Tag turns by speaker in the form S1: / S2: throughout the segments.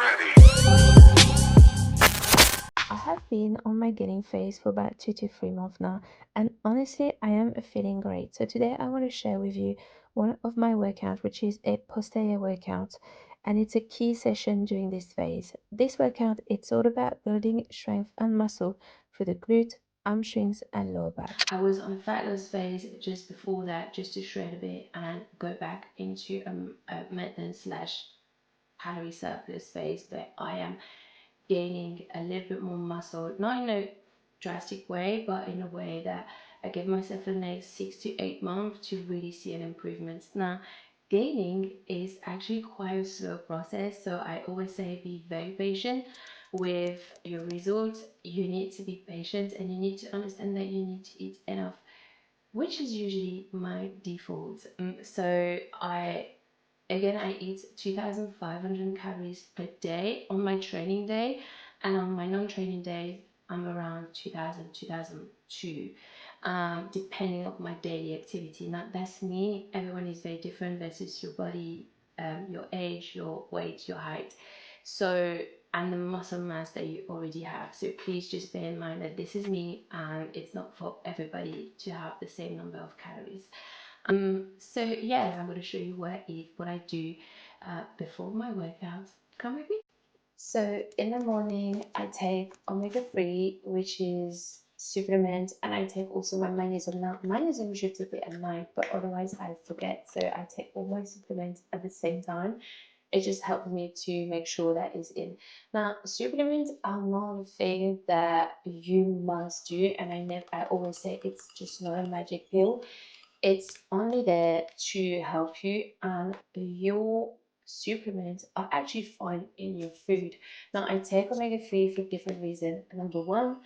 S1: I have been on my gaining phase for about 2 to 3 months now, and honestly, I am feeling great. So today I want to share with you one of my workouts, which is a posterior workout, and it's a key session during this phase. This workout, it's all about building strength and muscle through the glute, hamstrings, and lower back. I was on a fat loss phase just before that, just to shred a bit and go back into a maintenance slash calorie surplus phase where I am gaining a little bit more muscle, not in a drastic way, but in a way that I give myself the next 6 to 8 months to really see an improvement. Now, gaining is actually quite a slow process, so I always say be very patient with your results. You need to be patient and you need to understand that you need to eat enough, which is usually my default. So I eat 2,500 calories per day on my training day, and on my non-training days, I'm around 2,000, 2,002, depending on my daily activity. Now, that's me. Everyone is very different versus your body, your age, your weight, your height. So, and the muscle mass that you already have. So please just bear in mind that this is me, and it's not for everybody to have the same number of calories. So yeah, I'm going to show you what I eat, what I do before my workouts. Come with me. So in the morning, I take omega-3, which is supplement, and I take also my magnesium. Now, magnesium you should take it at night, but otherwise I forget. So I take all my supplements at the same time. It just helps me to make sure that is in. Now, supplements are not a thing that you must do, and I always say it's just not a magic pill. It's only there to help you, and your supplements are actually fine in your food. Now, I take omega-3 for different reasons. Number one,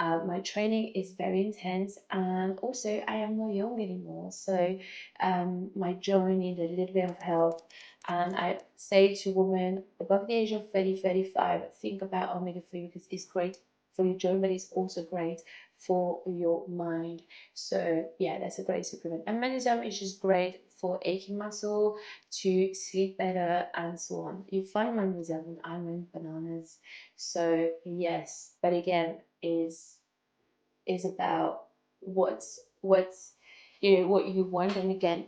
S1: my training is very intense, and also I am not young anymore, so my joint needs a little bit of help. And I say to women above the age of 30, 35, think about omega-3 because it's great for your joint, but it's also great for your mind. So yeah, that's a great supplement. And magnesium is just great for aching muscle, to sleep better, and so on. You find magnesium in almond, bananas. So yes, but again, is about what's what you want. And again,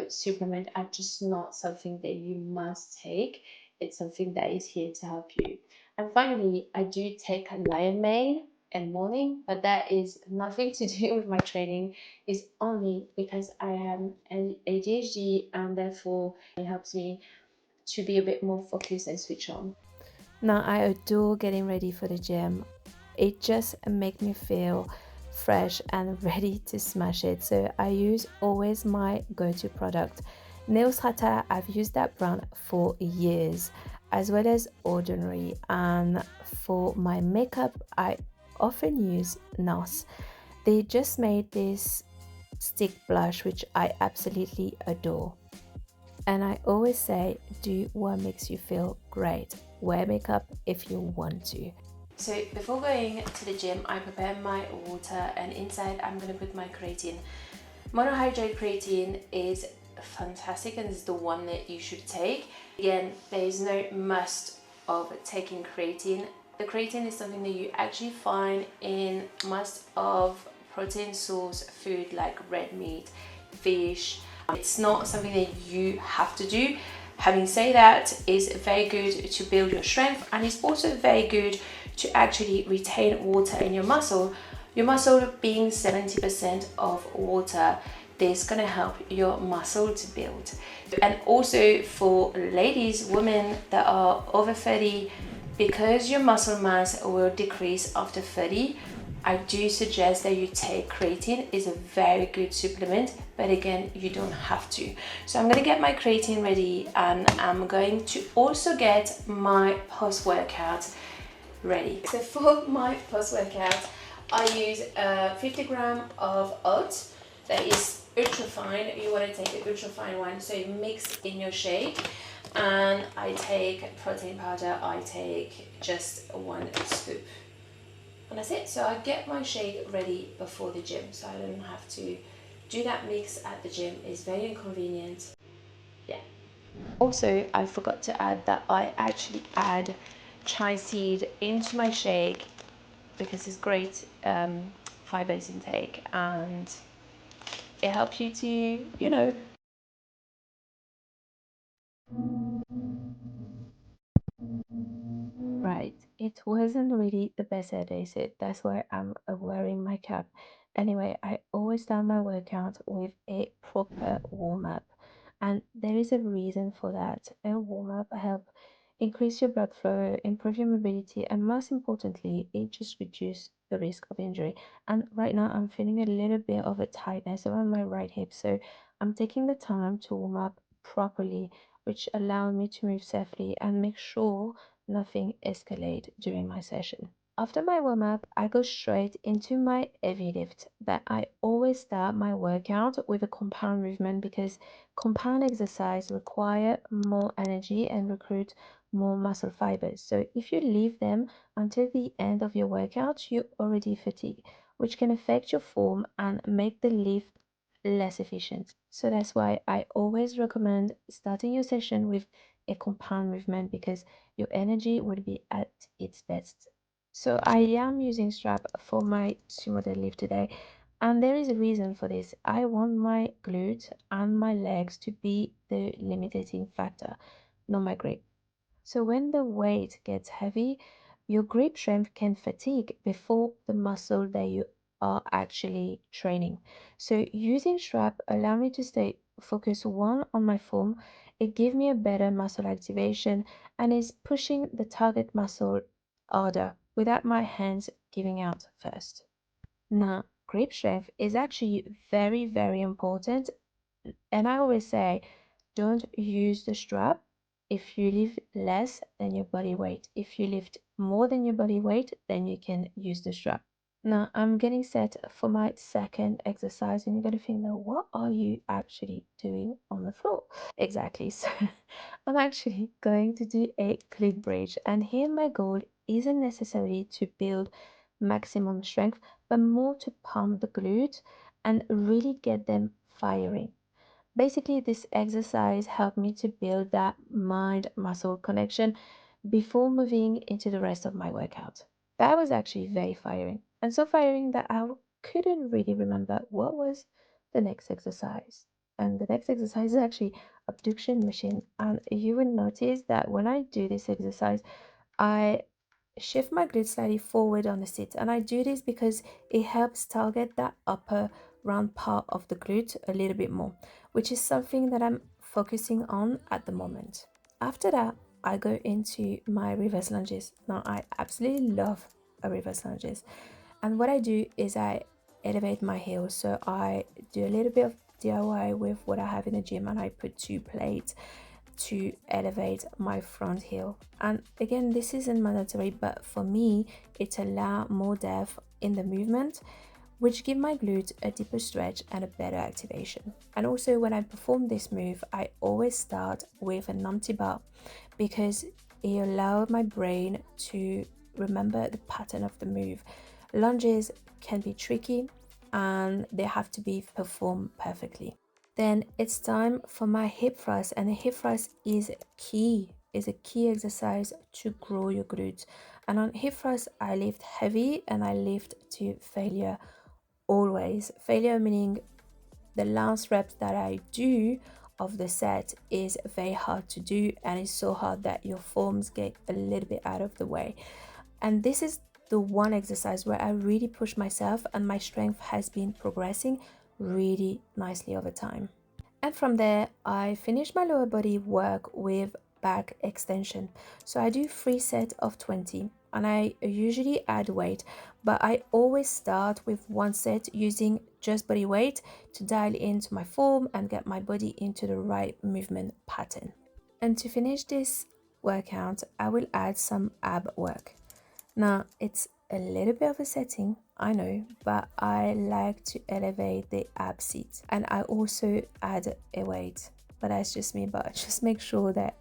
S1: supplement are just not something that you must take. It's something that is here to help you. And finally, I do take a lion mane in morning, but that is nothing to do with my training. It's only because I am an ADHD, and therefore it helps me to be a bit more focused and switch on. Now, I adore getting ready for the gym. It just makes me feel fresh and ready to smash it. So I use always my go-to product. Nail Strata, I've used that brand for years, as well as Ordinary. And for my makeup, I often use NARS. They just made this stick blush, which I absolutely adore. And I always say, do what makes you feel great. Wear makeup if you want to. So before going to the gym, I prepare my water, and inside I'm going to put my creatine. Monohydrate creatine is fantastic, and is the one that you should take. Again, there is no must of taking creatine. The creatine is something that you actually find in most of protein source food like red meat, fish. It's not something that you have to do. Having said that, it's very good to build your strength, and it's also very good to actually retain water in your muscle. Your muscle being 70% of water, this is going to help your muscle to build. And also for ladies, women that are over 30, because your muscle mass will decrease after 30, I do suggest that you take creatine. It's a very good supplement, but again, you don't have to. So I'm going to get my creatine ready, and I'm going to also get my post-workout ready. So for my post-workout, I use 50 grams of oats. That is ultra fine. You want to take the ultra fine one, so you mix in your shake. And I take protein powder. I take just 1 scoop. And that's it. So I get my shake ready before the gym, so I don't have to do that mix at the gym. It's very inconvenient. Yeah. Also, I forgot to add that I actually add chia seed into my shake because it's great fibers intake, and it helps you to, right. It wasn't really the best idea, so that's why I'm wearing my cap. Anyway, I always start my workout with a proper warm up, and there is a reason for that. A warm up help increase your blood flow, improve your mobility, and most importantly, it just reduce the risk of injury. And right now, I'm feeling a little bit of a tightness around my right hip, so I'm taking the time to warm up properly, which allow me to move safely and make sure nothing escalate during my session. After my warm up, I go straight into my heavy lift. That I always start my workout with a compound movement because compound exercise require more energy and recruit more muscle fibers. So if you leave them until the end of your workout, you already fatigue, which can affect your form and make the lift less efficient. So that's why I always recommend starting your session with a compound movement because your energy will be at its best. So I am using strap for my sumo deadlift today, and there is a reason for this. I want my glute and my legs to be the limiting factor, not my grip. So when the weight gets heavy, your grip strength can fatigue before the muscle that you are actually training. So using strap allow me to stay focused one on my form. It gives me a better muscle activation and is pushing the target muscle harder without my hands giving out first. Now, grip strength is actually very, very important, and I always say, don't use the strap if you lift less than your body weight. If you lift more than your body weight, then you can use the strap. Now I'm getting set for my second exercise, and you're gonna think, now, what are you actually doing on the floor? Exactly. So I'm actually going to do a glute bridge, and here my goal isn't necessarily to build maximum strength, but more to pump the glute and really get them firing. Basically, this exercise helped me to build that mind muscle connection before moving into the rest of my workout. That was actually very firing, and so firing that I couldn't really remember what was the next exercise. And the next exercise is actually abduction machine. And you will notice that when I do this exercise, I shift my glutes slightly forward on the sit, and I do this because it helps target that upper round part of the glute a little bit more, which is something that I'm focusing on at the moment. After that, I go into my reverse lunges. Now I absolutely love a reverse lunges, and what I do is I elevate my heels. So I do a little bit of DIY with what I have in the gym, and I put two plates to elevate my front heel. And again, this isn't mandatory, but for me, it allows more depth in the movement, which give my glute a deeper stretch and a better activation. And also when I perform this move, I always start with an empty bar because it allows my brain to remember the pattern of the move. Lunges can be tricky and they have to be performed perfectly. Then it's time for my hip thrust, and the hip thrust is a key exercise to grow your glutes. And on hip thrust, I lift heavy and I lift to failure always. Failure meaning the last reps that I do of the set is very hard to do, and it's so hard that your forms get a little bit out of the way. And this is the one exercise where I really push myself and my strength has been progressing really nicely over time. And from there, I finish my lower body work with back extension. So I do 3 sets of 20 and I usually add weight, but I always start with 1 set using just body weight to dial into my form and get my body into the right movement pattern. And to finish this workout, I will add some ab work. Now, it's a little bit of a setting, I know, but I like to elevate the ab seat, and I also add a weight, but that's just me. But just make sure that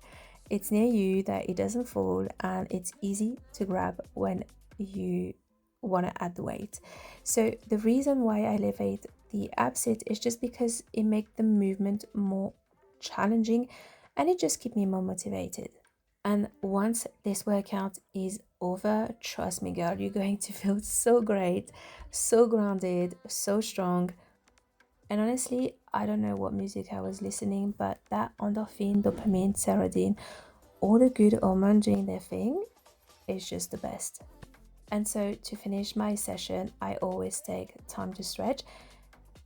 S1: it's near you, that it doesn't fall, and it's easy to grab when you want to add the weight. So the reason why I elevate the ab seat is just because it makes the movement more challenging and it just keeps me more motivated. And once this workout is over, trust me, girl, you're going to feel so great, so grounded, so strong. And honestly, I don't know what music I was listening, but that endorphin, dopamine, serotonin, all the good hormones doing their thing is just the best. And so to finish my session, I always take time to stretch.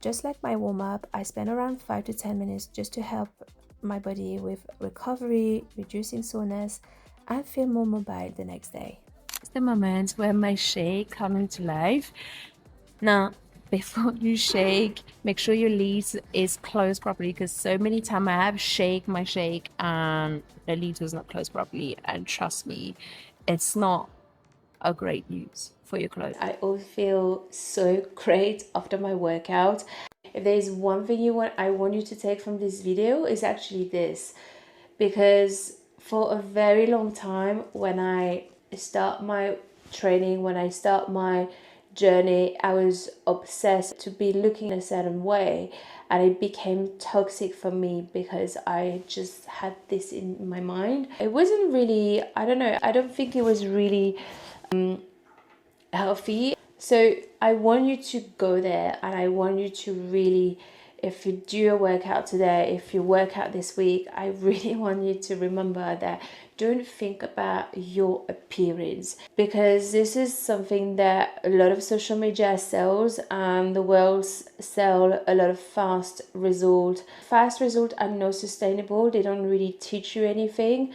S1: Just like my warm up, I spend around 5 to 10 minutes just to help my body with recovery, reducing soreness, and feel more mobile the next day. It's the moment where my shake comes to life. Now, before you shake, make sure your lid is closed properly, because so many times I have shake my shake and the lid was not closed properly, and trust me, it's not a great news for your clothes. I always feel so great after my workout. If there's one thing I want you to take from this video, is actually this, because for a very long time when I start my training, when I start my journey, I was obsessed to be looking a certain way, and it became toxic for me because I just had this in my mind. It wasn't really, I don't know, I don't think it was really healthy. So I want you to go there, and I want you to really, if you do a workout today, if you work out this week, I really want you to remember that don't think about your appearance, because this is something that a lot of social media sells, and the world sell a lot of fast results. Fast results are not sustainable. They don't really teach you anything.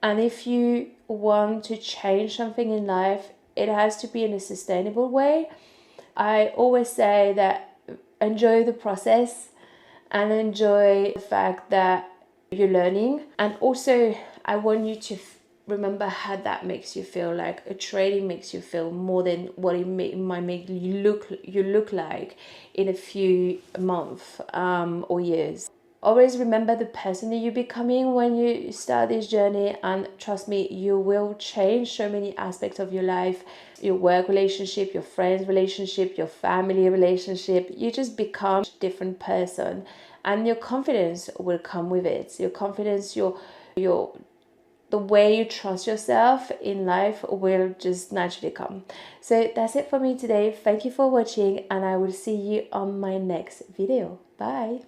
S1: And if you want to change something in life, it has to be in a sustainable way. I always say that enjoy the process and enjoy the fact that you're learning. And also, I want you to remember how that makes you feel. Like a training makes you feel more than what it might make you look like in a few months or years. Always remember the person that you're becoming when you start this journey, and trust me, you will change so many aspects of your life, your work relationship, your friends relationship, your family relationship. You just become a different person, and your confidence will come with it. Your confidence, your the way you trust yourself in life will just naturally come. So that's it for me today. Thank you for watching, and I will see you on my next video. Bye.